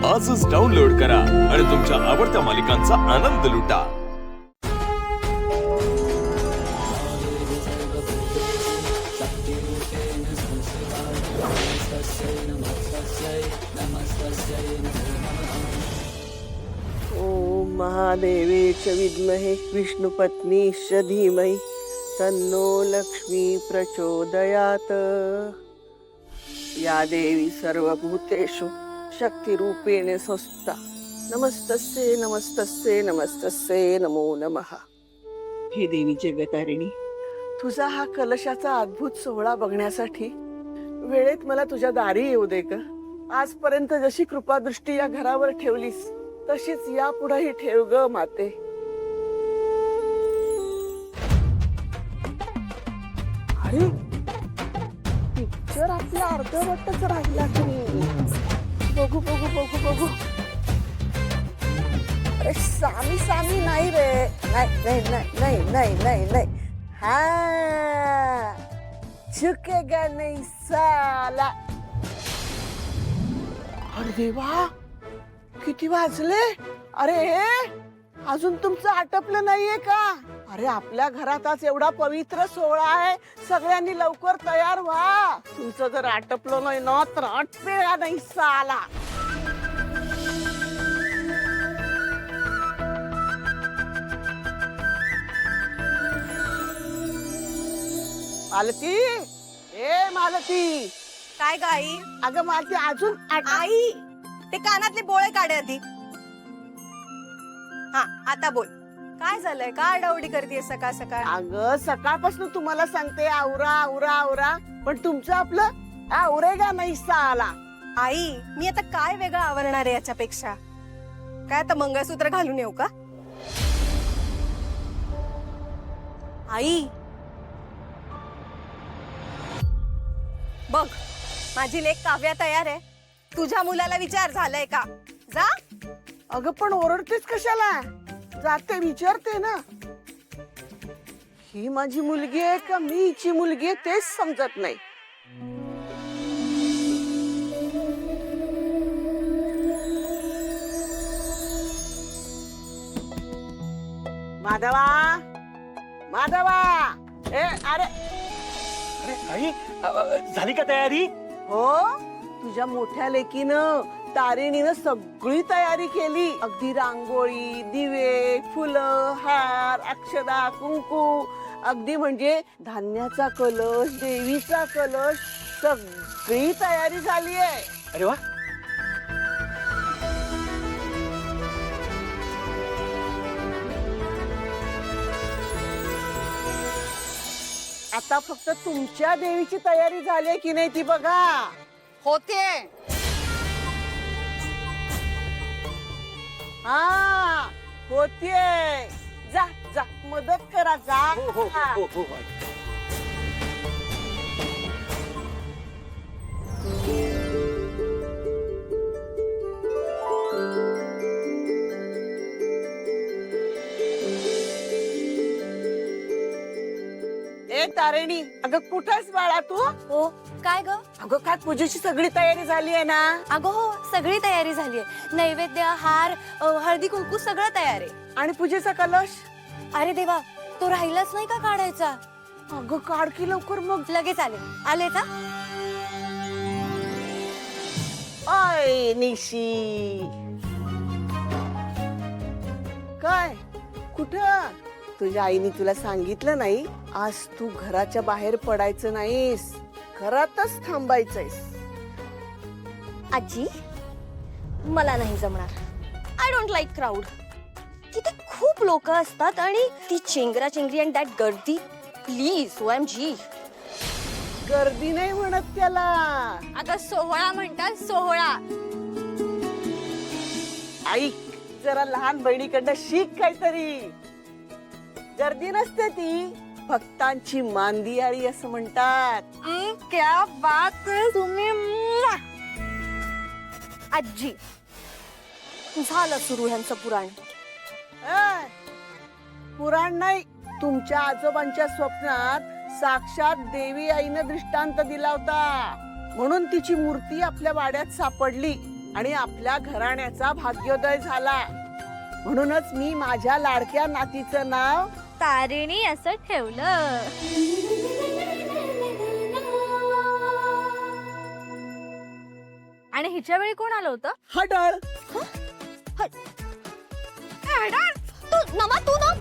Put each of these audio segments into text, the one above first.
आजच डाउनलोड करा आणि तुमच्या आवडत्या मालिकांचा आनंद लुटा। ओम महादेवेच विद्महे विष्णुपत्नीश्च धीमहि तन्नो लक्ष्मी प्रचोदयात्। या देवी सर्वभूतेषु शक्तिरूपेण संस्थिता नमस्तस्ये नमस्तस्ये नमस्तस्ये नमो नमः। हे देवी जगतारिणी, तुझा हा कलशाचा अद्भुत सोहळा बघण्यासाठी वेळेत मला तुझ्या दारी येऊ दे ग। आजपर्यंत जशी कृपादृष्टी या घरावर ठेवलीस तशीच यापुढेही ठेव ग माते। अरे पिक्चर आपला अर्धवटच राहिला की बघू बघू बघू बघू। अरे सामी सामी नाही रे, नाही नाही नाही नाही नाही नाही नाही। हा झुकेगा नहीं साला। अरे देवा, किती वाजले? अरे अजून तुमचं आटपलं नाहीये का? अरे आपल्या घरात आज एवढा पवित्र सोहळा आहे, सगळ्यांनी लवकर तयार व्हा। तुमचं जर आटपलं नाही ना तर आटपेगा नाही साला। मालती, ए मालती। काय गाई? अगं माझी अजून आई, ते कानातले बोळे काढे आधी। हा आता बोल, काय झालंय? का आडावडी करते सकाळ सकाळ? अगं सकाळपासून तुम्हाला सांगते आवरा आवरा आवरा, पण तुमचं आपलं आवरेगा नाही साला। आई, मी आता काय वेगळं आवरणार आहे याच्यापेक्षा? काय आता मंगळसूत्र घालून येऊ का? आई बघ, माझी लेक काव्या तयार आहे, तुझ्या मुलाला विचार झालाय का? जा। अगं पण ओरडतेच कशाला? जाते विचारते ना। ही माझी मुलगी आहे का मी हिची मुलगी आहे तेच समजत नाही। माधवा, माधवा, ए अरे अरे आई, झाली का तयारी? हो, तुझ्या मोठ्या लेकीनं तारिणीनं सगळी तयारी केली। अगदी रांगोळी, दिवे, फुलं, हार, अक्षदा, कुंकू, अगदी म्हणजे धान्याचा कलश, देवीचा कलश, सगळी तयारी झाली आहे। अरे वा, आता फक्त तुमच्या देवीची तयारी झाली की नाही ती बघा। होते। हा होतीये, जा जा मदत करा जा। हो हो हो हो। ए तारिणी, अगं कुठेस बाळा तू? हो, काय ग? अगं काय पूजेची सगळी तयारी झाली आहे ना? अगं हो, सगळी तयारी झालीये। नैवेद्य, हार, हळदी कुंकू सगळं तयार आहे। आणि पूजेचा कलश? अरे देवा, तो राहिलाच नाही का काढायचा? अगं काढ की लवकर मग। लगेच आले। आले का? ओय निशी, काय कुठं? तुझ्या आईने तुला सांगितलं नाही आज तू घराच्या बाहेर पडायचं नाहीस, घरातच थांबायचंयस। आजी, मला नाही जमणार। I don't like crowd. तिथे खूप लोक असतात आणि ती चेंगरा चेंगरी अँड दॅट गर्दी। Please OMG। गर्दी नाही म्हणत त्याला, अगं सोहळा म्हणतात, सोहळा। आई जरा लहान बहिणीकडनं शिक काहीतरी। गर्दी नसते ती, भक्तांची मांदियाळी असं म्हणतात। क्या बात आहे तुम्ही। आजी, झालं सुरू ह्यांचं पुराण। ए, पुराण नाही, तुमच्या आजोबांच्या स्वप्नात साक्षात देवी आईने दृष्टांत दिला होता, म्हणून तिची मूर्ती आपल्या वाड्यात सापडली। आणि आपल्या घराण्याचा भाग्योदय झाला. म्हणूनच मी माझ्या लाडक्या नातीचं नाव तारिणी असं ठेवलं. आणि हिच्या वेळी कोण आलं होतं? हडळ. तू नमा तू ना.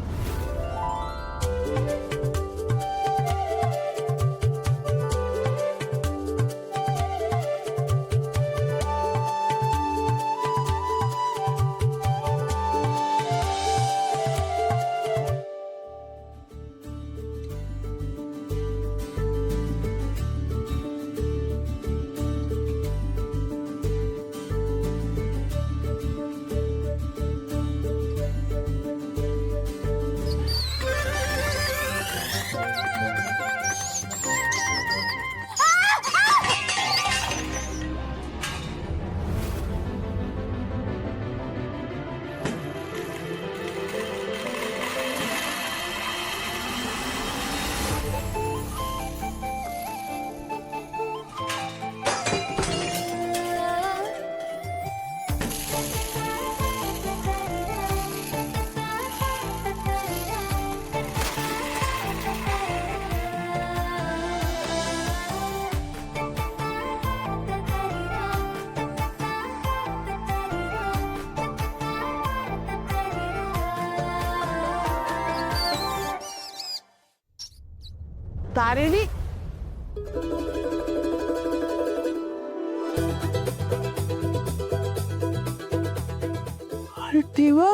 तारिणी, अरे देवा,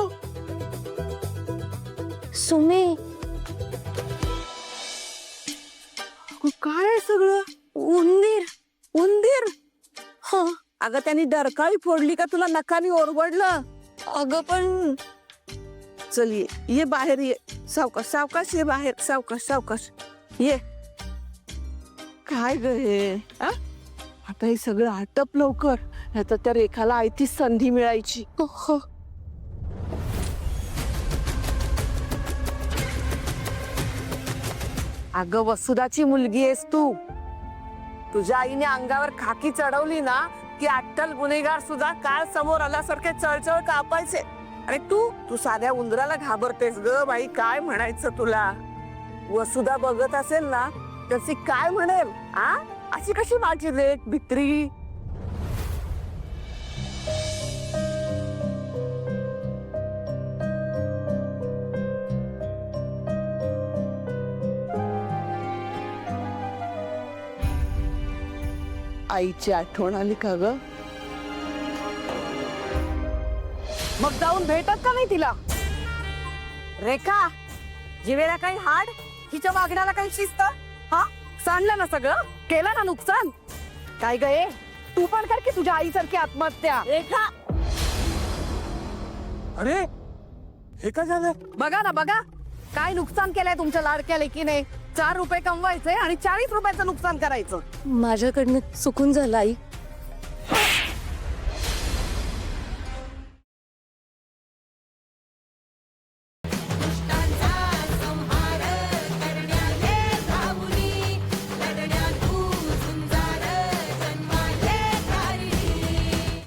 सुमे, काय आहे सगळं? उंदीर. उंदीर? अगं त्यांनी डरकाळी फोडली का तुला नखानी ओरबडलं? अगं पण चल ये बाहेर ये. सावकाश सावकाश ये बाहेर. सावकाश सावकाश ये. काय ग हे? आता हे सगळं आटप लवकर, आता त्या रेखाला आयतीच संधी मिळायची. अगं वसुदाची मुलगी आहेस तू. तुझ्या आईने अंगावर खाकी चढवली ना की अट्टल गुन्हेगार सुद्धा काळ समोर आल्यासारखे चळचळ कापायचे. आणि तू साध्या उंदराला घाबरतेस ग बाई. काय म्हणायचं तुला? वसुधा बघत असेल ना त्याची काय म्हणेल? अशी कशी माझी लेक भित्री? आईची आठवण आली का ग? मग जाऊन भेटत का नाही तिला? रेखा, जिवेला काही हाड, हिच्या वागण्याला काही शिस्त? सांडलं ना सगळं, केलं ना नुकसान. काय गे, तू पण कर की तुझ्या आईसारखी आत्महत्या. रेखा, अरे हे काय झालं? बघा ना बघा, काय नुकसान केलंय तुमच्या लाडक्या लेकीने. 4 रुपये कमवायचे आणि 40 रुपयाचं नुकसान करायचं. माझ्याकडनं चुकून झालं आई.